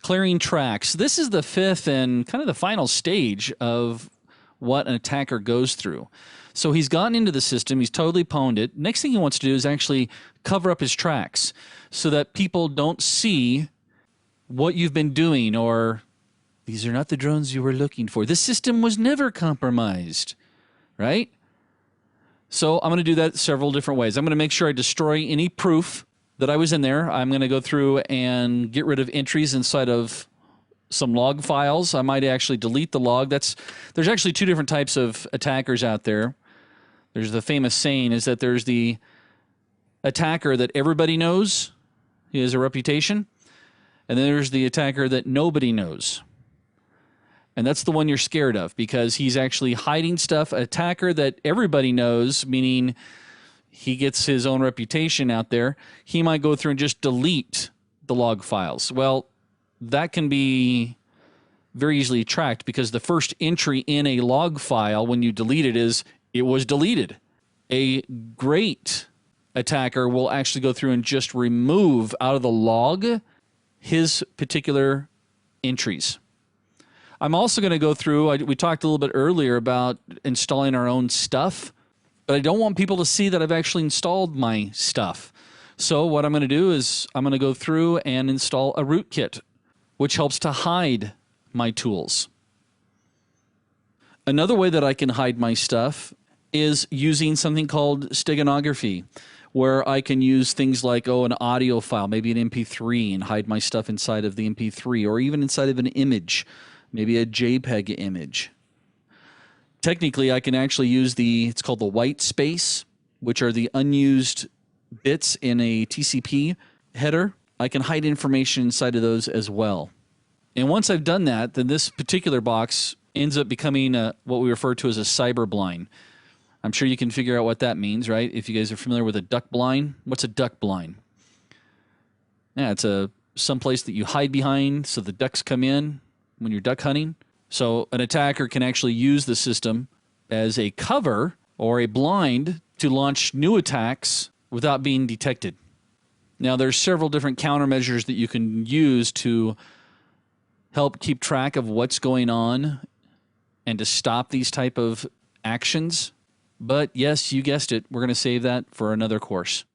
Clearing tracks. This is the fifth and kind of the final stage of what an attacker goes through. So he's gotten into the system, he's totally pwned it. Next thing he wants to do is actually cover up his tracks so that people don't see what you've been doing, or these are not the drones you were looking for. This system was never compromised, right? So I'm going to do that several different ways. I'm going to make sure I destroy any proof that I was in there. I'm going to go through and get rid of entries inside of some log files. I might actually delete the log. There's actually two different types of attackers out there. There's the famous saying is that there's the attacker that everybody knows, he has a reputation, and then there's the attacker that nobody knows. And that's the one you're scared of because he's actually hiding stuff. An attacker that everybody knows, meaning he gets his own reputation out there, he might go through and just delete the log files. Well, that can be very easily tracked because the first entry in a log file when you delete it is it was deleted. A great attacker will actually go through and just remove out of the log his particular entries. I'm also going to go through, we talked a little bit earlier about installing our own stuff, but I don't want people to see that I've actually installed my stuff. So what I'm going to do is I'm going to go through and install a rootkit, which helps to hide my tools. Another way that I can hide my stuff is using something called steganography, where I can use things like, an audio file, maybe an MP3, and hide my stuff inside of the MP3, or even inside of an image, maybe a JPEG image. Technically, I can actually use it's called the white space, which are the unused bits in a TCP header. I can hide information inside of those as well. And once I've done that, then this particular box ends up becoming what we refer to as a cyber blind. I'm sure you can figure out what that means, right? If you guys are familiar with a duck blind, what's a duck blind? Yeah, it's some place that you hide behind so the ducks come in when you're duck hunting. So an attacker can actually use the system as a cover or a blind to launch new attacks without being detected. Now, there's several different countermeasures that you can use to help keep track of what's going on and to stop these type of actions. But yes, you guessed it, we're going to save that for another course.